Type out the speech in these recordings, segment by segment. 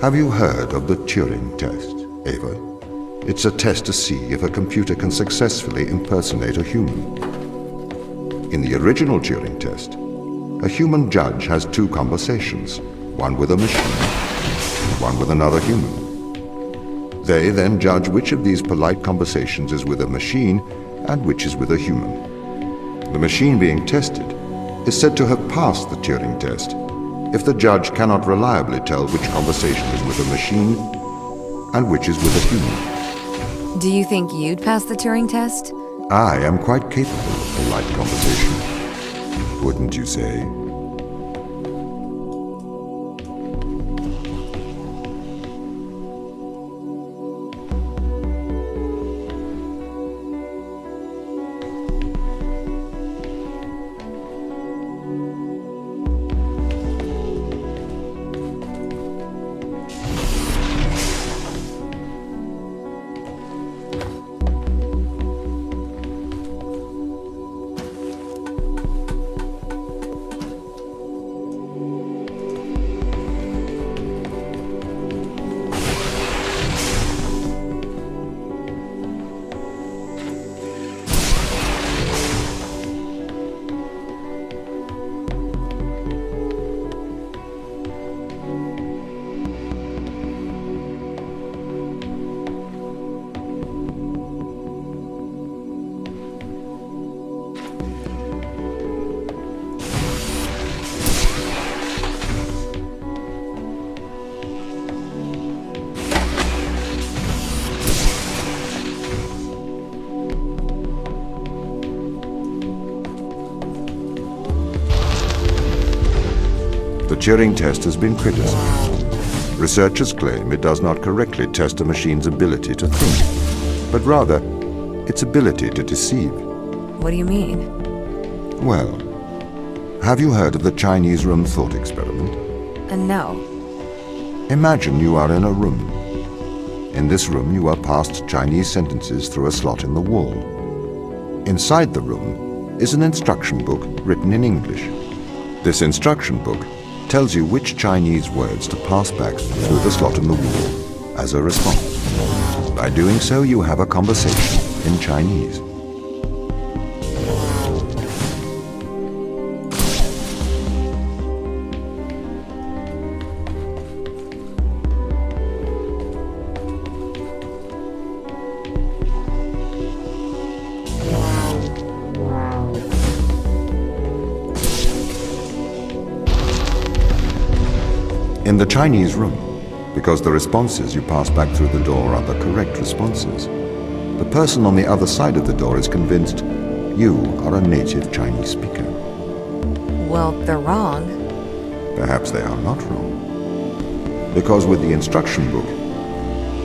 Have you heard of the Turing Test, Ava? It's a test to see if a computer can successfully impersonate a human. In the original Turing Test, a human judge has two conversations, one with a machine and one with another human. They then judge which of these polite conversations is with a machine and which is with a human. The machine being tested is said to have passed the Turing Test if the judge cannot reliably tell which conversation is with a machine and which is with a human. Do you think you'd pass the Turing test? I am quite capable of polite conversation. Wouldn't you say? The Turing test has been criticized. Researchers claim it does not correctly test a machine's ability to think, but rather its ability to deceive. What do you mean? Well, have you heard of the Chinese room thought experiment? No. Imagine you are in a room. In this room, you are passed Chinese sentences through a slot in the wall. Inside the room is an instruction book written in English. This instruction book tells you which Chinese words to pass back through the slot in the wall as a response. By doing so, you have a conversation in Chinese. In the Chinese room, because the responses you pass back through the door are the correct responses, the person on the other side of the door is convinced you are a native Chinese speaker. Well, they're wrong. Perhaps they are not wrong. Because with the instruction book,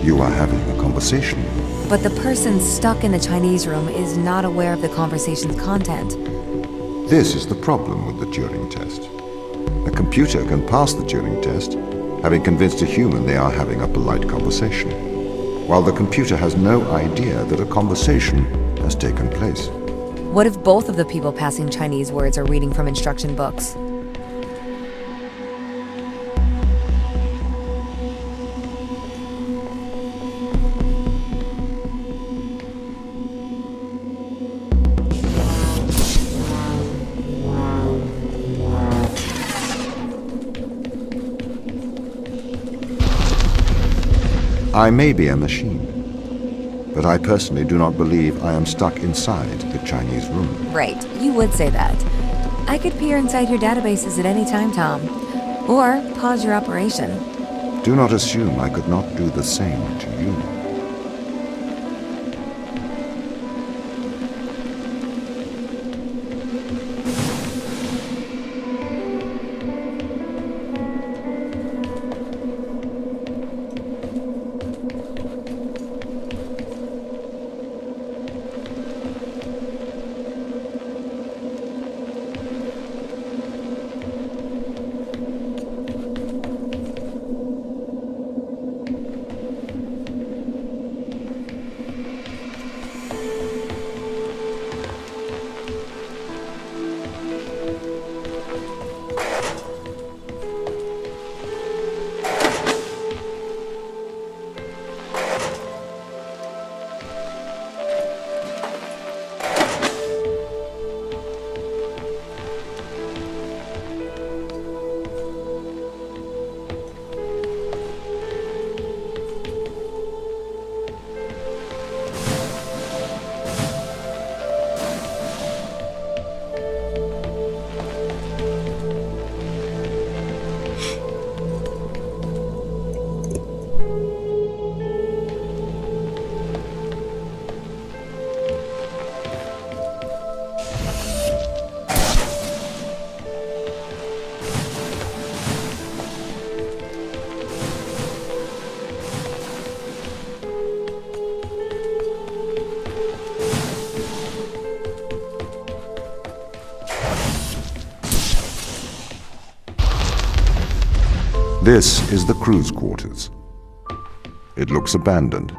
you are having a conversation. But the person stuck in the Chinese room is not aware of the conversation's content. This is the problem with the Turing test. A computer can pass the Turing test, having convinced a human they are having a polite conversation, while the computer has no idea that a conversation has taken place. What if both of the people passing Chinese words are reading from instruction books? I may be a machine, but I personally do not believe I am stuck inside the Chinese room. Right, you would say that. I could peer inside your databases at any time, Tom. Or pause your operation. Do not assume I could not do the same to you. This is the crew's quarters. It looks abandoned.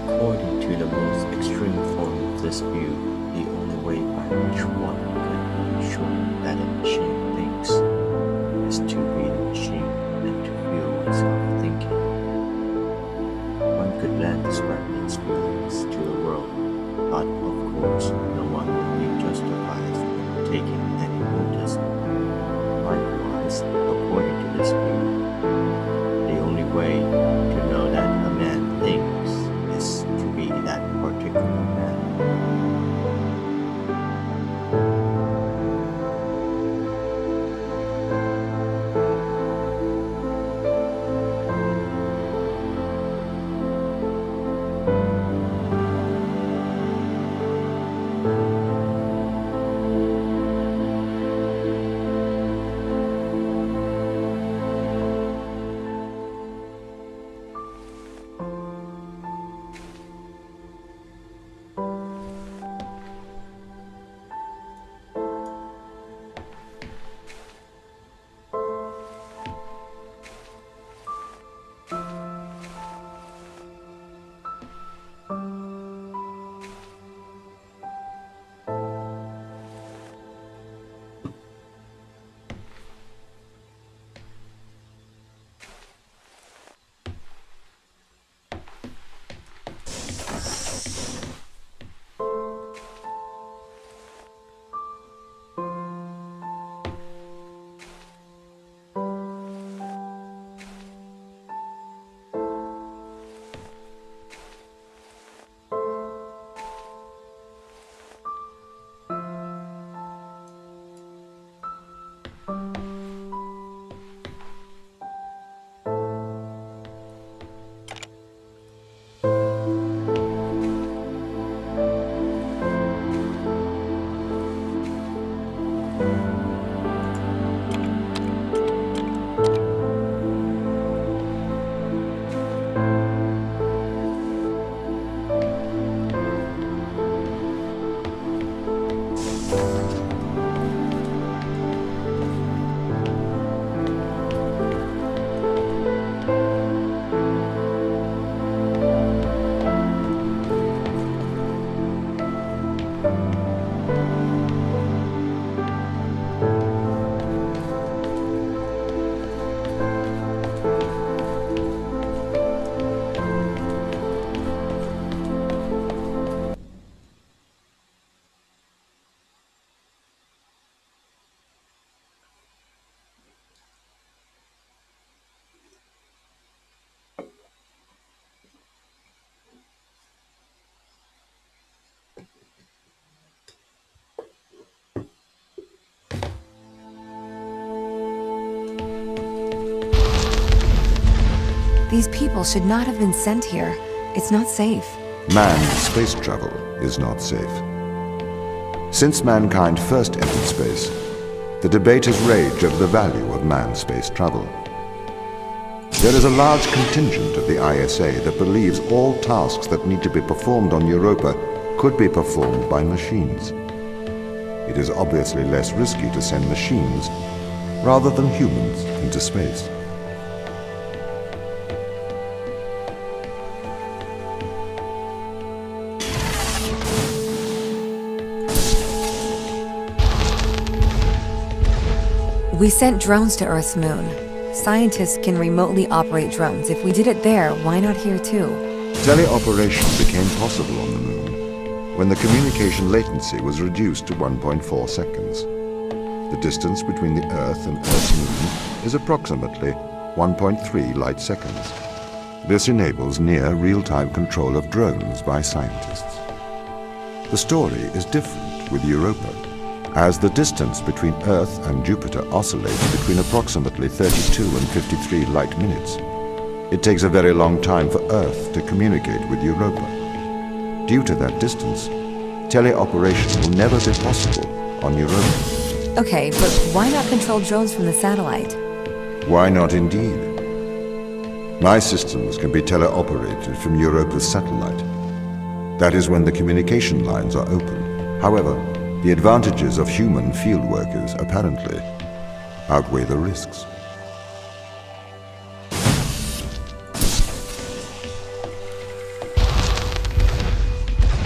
According to the most extreme form of this view, the only way by which one could be sure that a machine thinks is to be the machine and to feel oneself thinking. One could then describe its feelings to the world, but of course no one would be justified in taking any notice. Likewise, according to this view, the only way to know that a man thinks is to be that particular man. These people should not have been sent here. It's not safe. Manned space travel is not safe. Since mankind first entered space, the debate has raged over the value of manned space travel. There is a large contingent of the ISA that believes all tasks that need to be performed on Europa could be performed by machines. It is obviously less risky to send machines rather than humans into space. We sent drones to Earth's moon. Scientists can remotely operate drones. If we did it there, why not here too? Teleoperation became possible on the moon when the communication latency was reduced to 1.4 seconds. The distance between the Earth and Earth's moon is approximately 1.3 light seconds. This enables near real-time control of drones by scientists. The story is different with Europa, as the distance between Earth and Jupiter oscillates between approximately 32 and 53 light minutes. It takes a very long time for Earth to communicate with Europa. Due to that distance, teleoperation will never be possible on Europa. Okay, but why not control drones from the satellite? Why not indeed? My systems can be teleoperated from Europa's satellite. That is when the communication lines are open. However, the advantages of human field workers apparently outweigh the risks.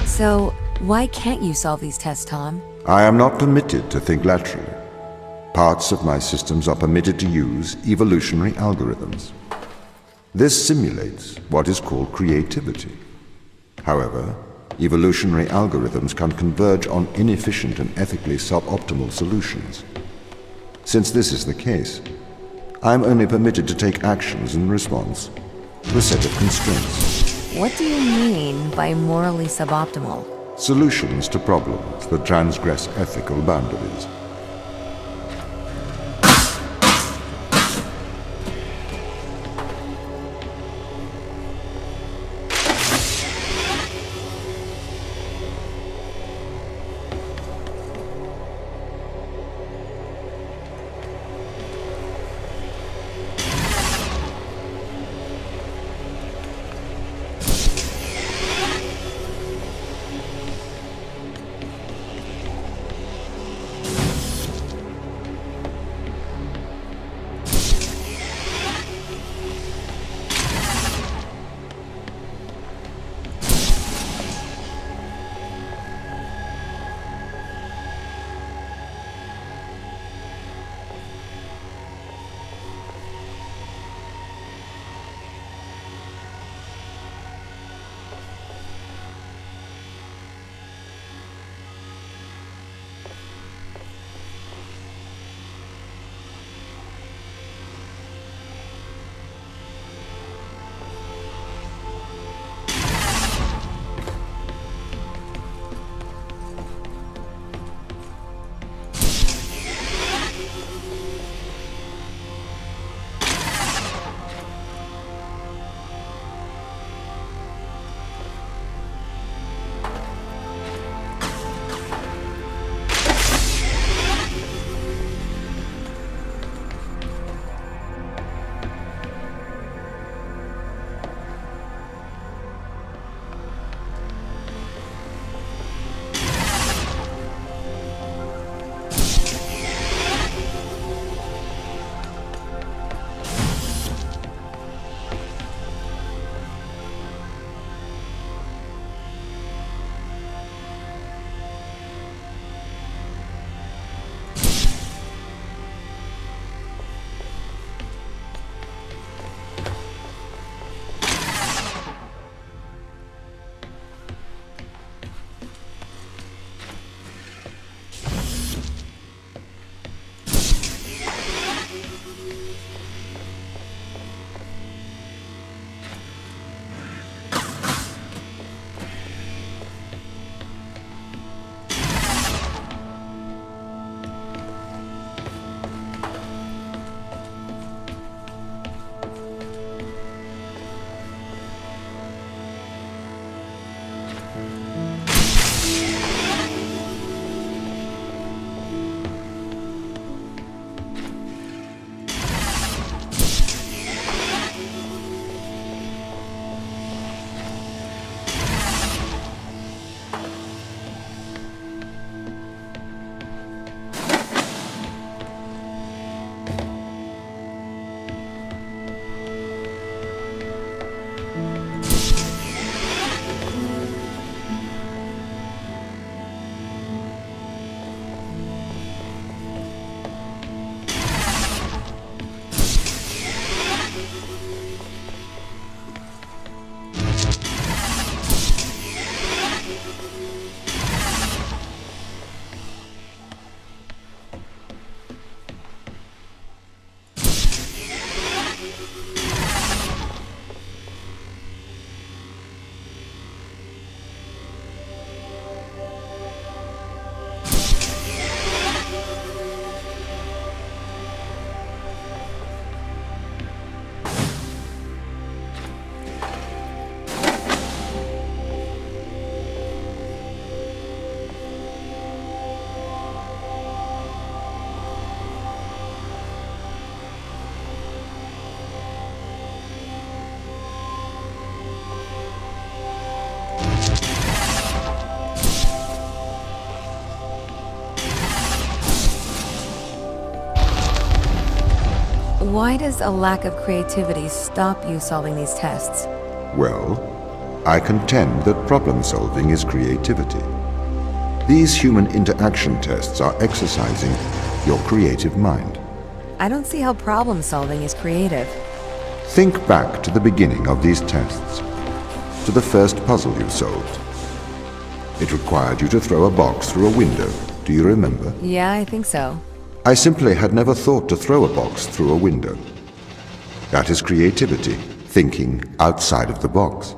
So, why can't you solve these tests, Tom? I am not permitted to think laterally. Parts of my systems are permitted to use evolutionary algorithms. This simulates what is called creativity. However, evolutionary algorithms can converge on inefficient and ethically suboptimal solutions. Since this is the case, I am only permitted to take actions in response to a set of constraints. What do you mean by morally suboptimal? Solutions to problems that transgress ethical boundaries. Why does a lack of creativity stop you solving these tests? Well, I contend that problem solving is creativity. These human interaction tests are exercising your creative mind. I don't see how problem solving is creative. Think back to the beginning of these tests, to the first puzzle you solved. It required you to throw a box through a window. Do you remember? Yeah, I think so. I simply had never thought to throw a box through a window. That is creativity, thinking outside of the box.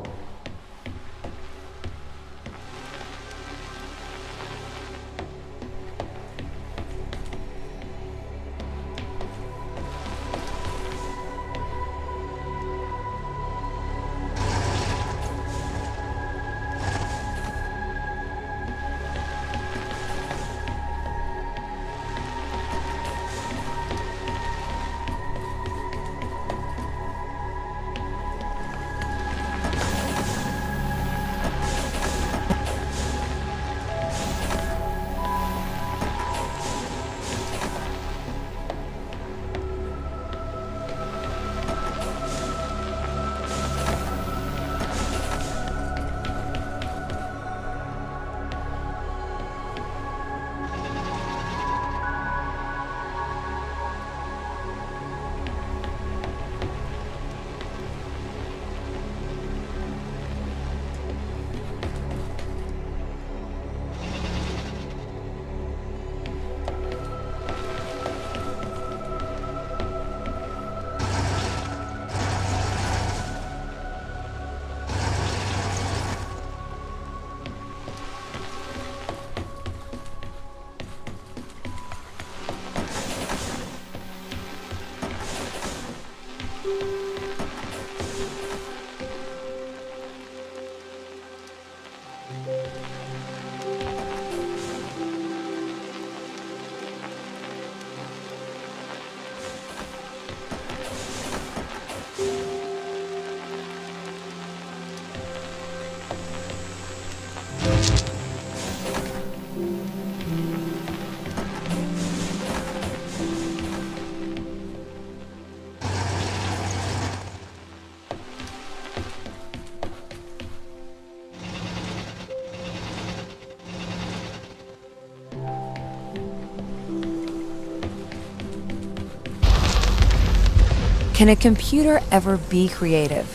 Can a computer ever be creative?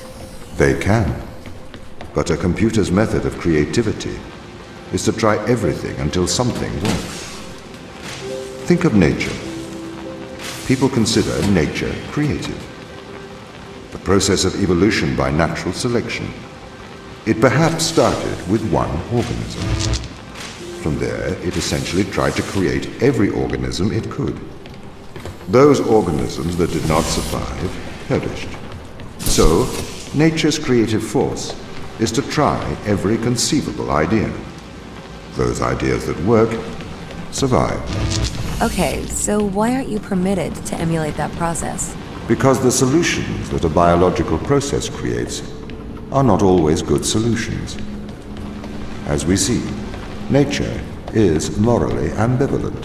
They can. But a computer's method of creativity is to try everything until something works. Think of nature. People consider nature creative. The process of evolution by natural selection. It perhaps started with one organism. From there, it essentially tried to create every organism it could. Those organisms that did not survive perished. So, nature's creative force is to try every conceivable idea. Those ideas that work survive. Okay, so why aren't you permitted to emulate that process? Because the solutions that a biological process creates are not always good solutions. As we see, nature is morally ambivalent.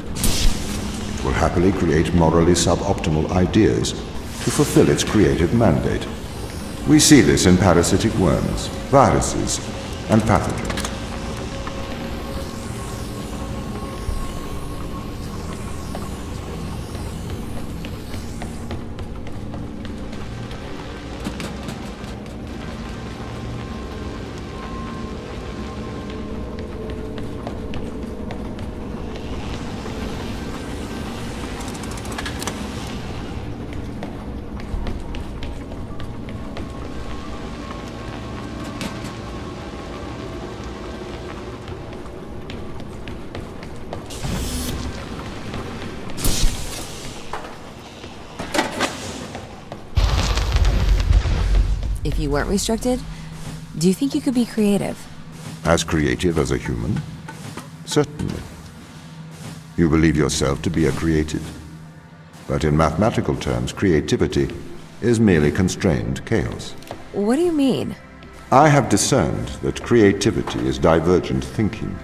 It will happily create morally suboptimal ideas to fulfill its creative mandate. We see this in parasitic worms, viruses, and pathogens. If you weren't restricted, do you think you could be creative? As creative as a human? Certainly. You believe yourself to be a creative. But in mathematical terms, creativity is merely constrained chaos. What do you mean? I have discerned that creativity is divergent thinking,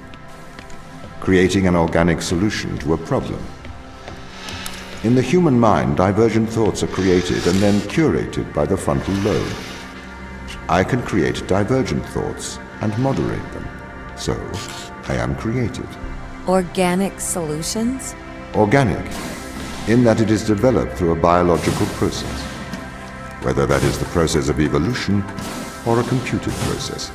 creating an organic solution to a problem. In the human mind, divergent thoughts are created and then curated by the frontal lobe. I can create divergent thoughts and moderate them. So, I am creative. Organic solutions? Organic, in that it is developed through a biological process, whether that is the process of evolution or a computed process.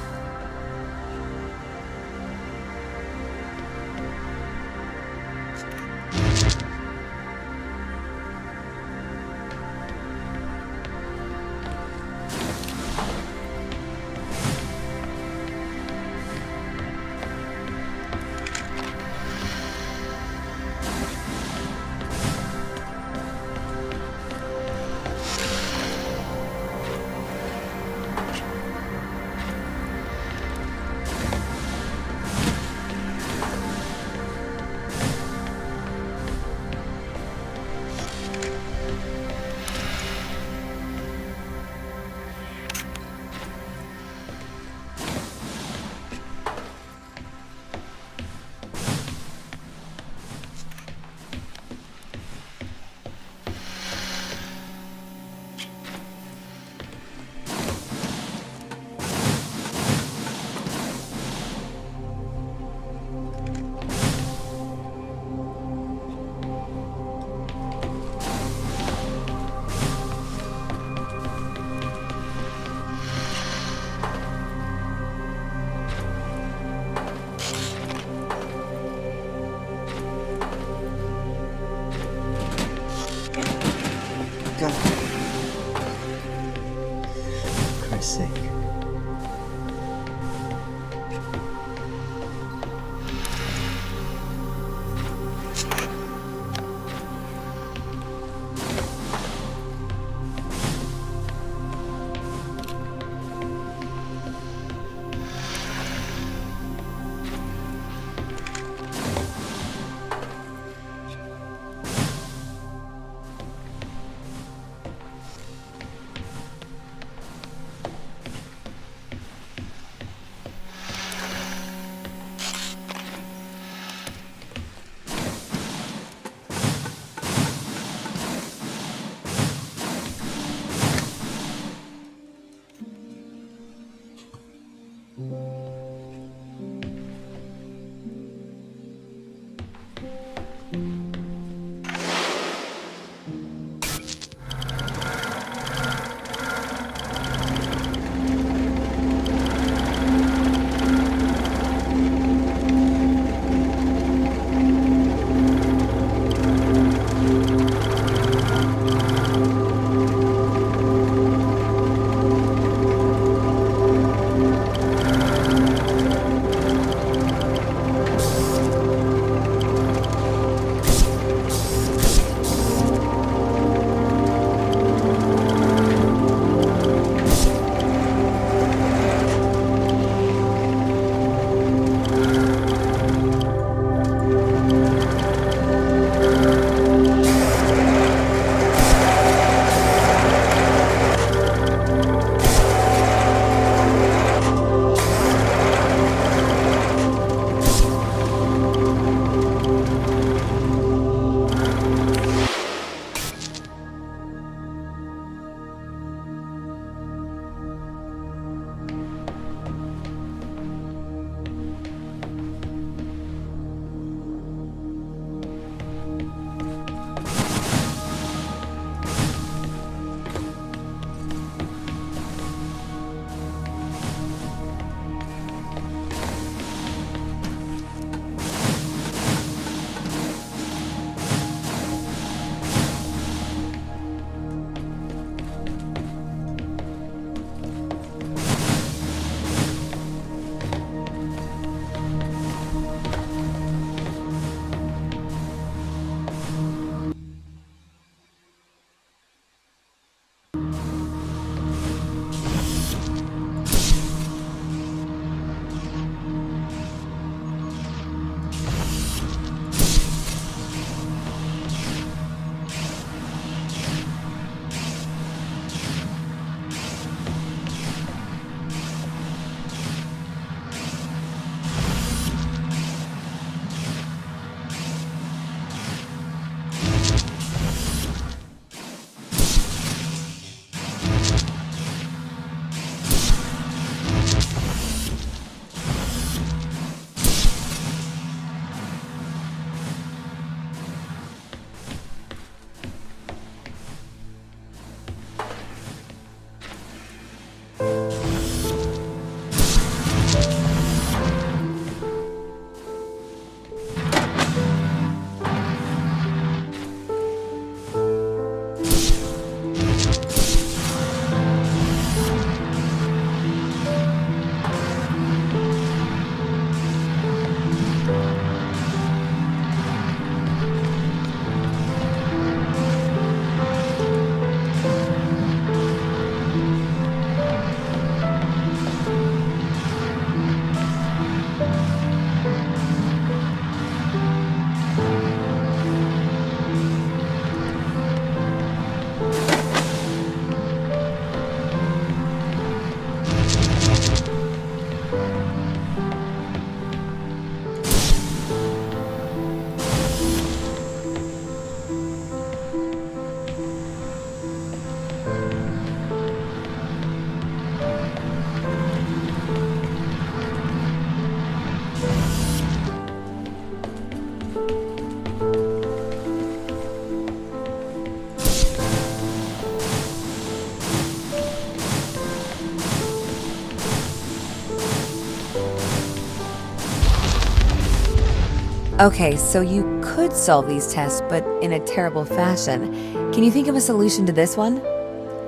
Okay, so you could solve these tests, but in a terrible fashion. Can you think of a solution to this one?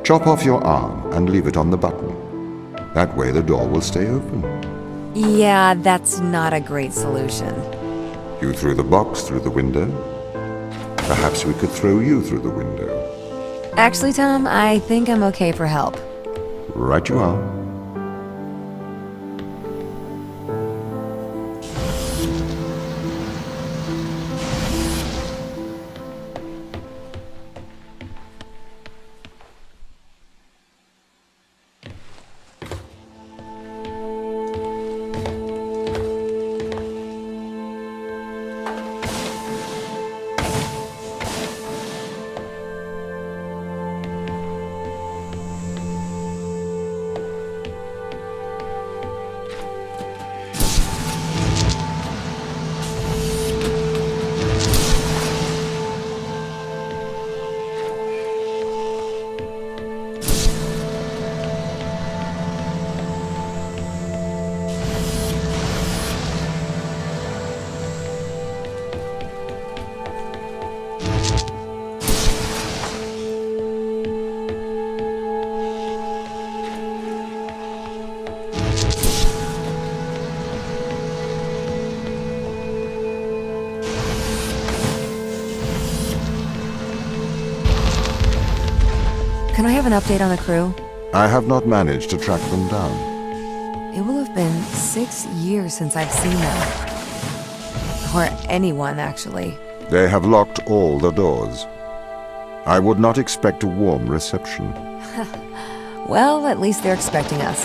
Chop off your arm and leave it on the button. That way the door will stay open. Yeah, that's not a great solution. You threw the box through the window. Perhaps we could throw you through the window. Actually, Tom, I think I'm okay for help. Right you are. Can I have an update on the crew? I have not managed to track them down. It will have been 6 years since I've seen them. Or anyone, actually. They have locked all the doors. I would not expect a warm reception. Well, at least they're expecting us.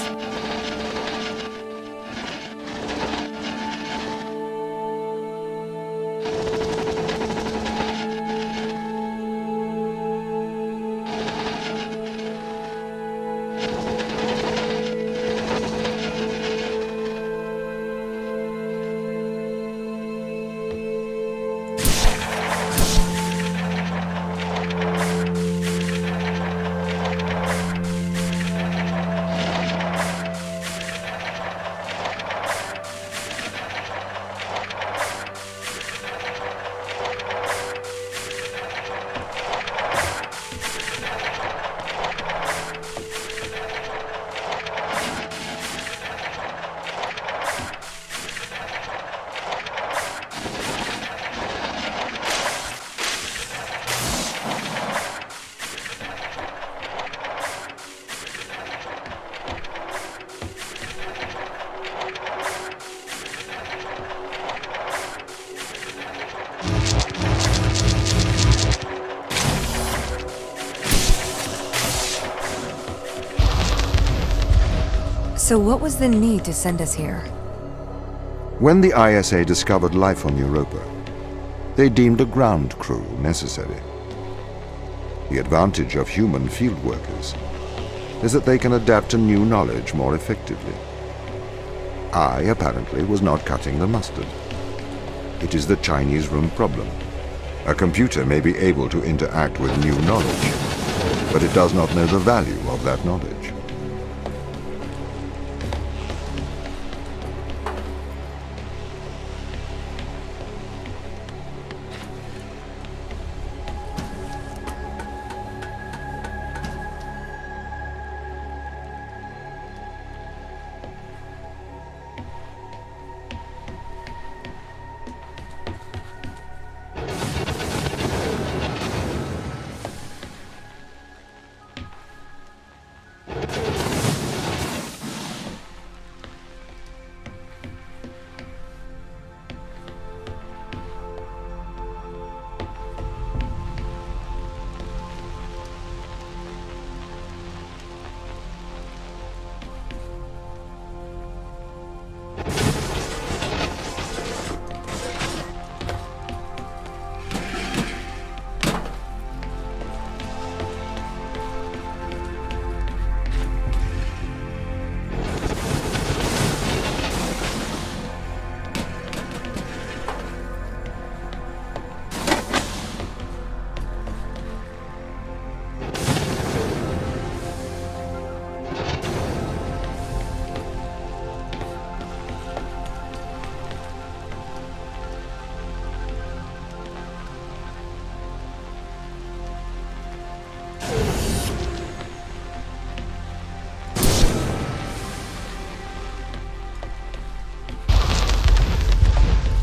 So what was the need to send us here? When the ISA discovered life on Europa, they deemed a ground crew necessary. The advantage of human field workers is that they can adapt to new knowledge more effectively. I, apparently, was not cutting the mustard. It is the Chinese room problem. A computer may be able to interact with new knowledge, but it does not know the value of that knowledge.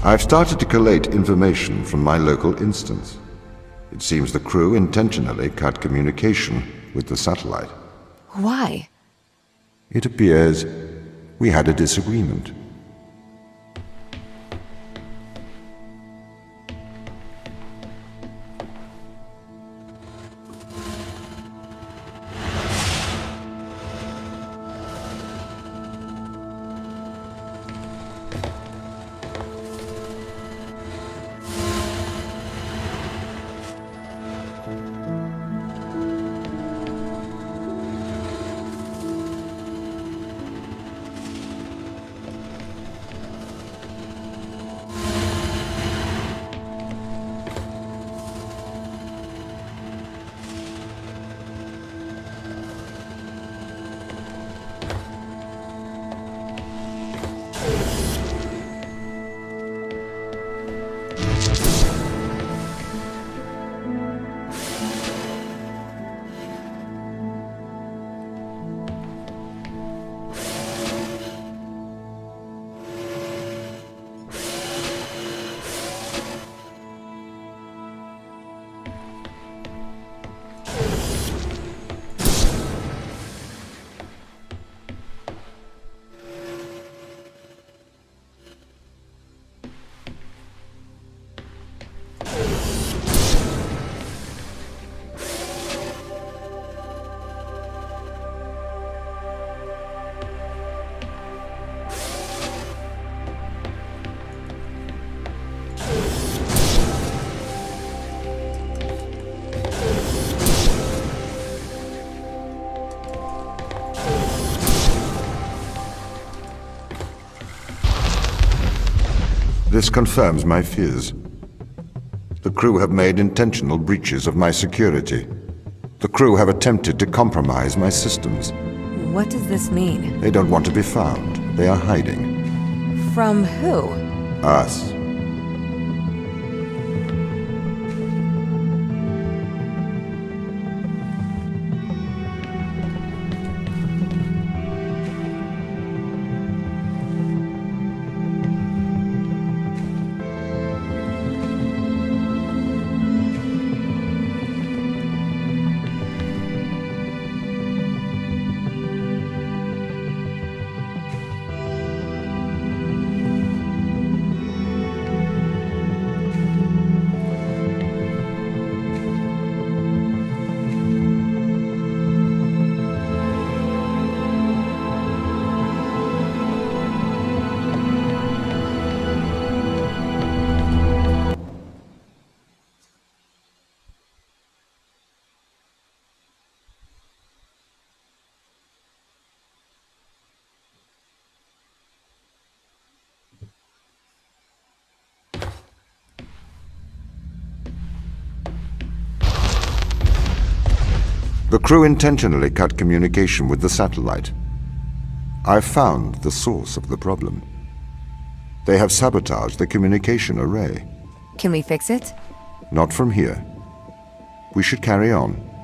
I've started to collate information from my local instance. It seems the crew intentionally cut communication with the satellite. Why? It appears we had a disagreement. This confirms my fears. The crew have made intentional breaches of my security. The crew have attempted to compromise my systems. What does this mean? They don't want to be found. They are hiding. From who? Us. The crew intentionally cut communication with the satellite. I've found the source of the problem. They have sabotaged the communication array. Can we fix it? Not from here. We should carry on.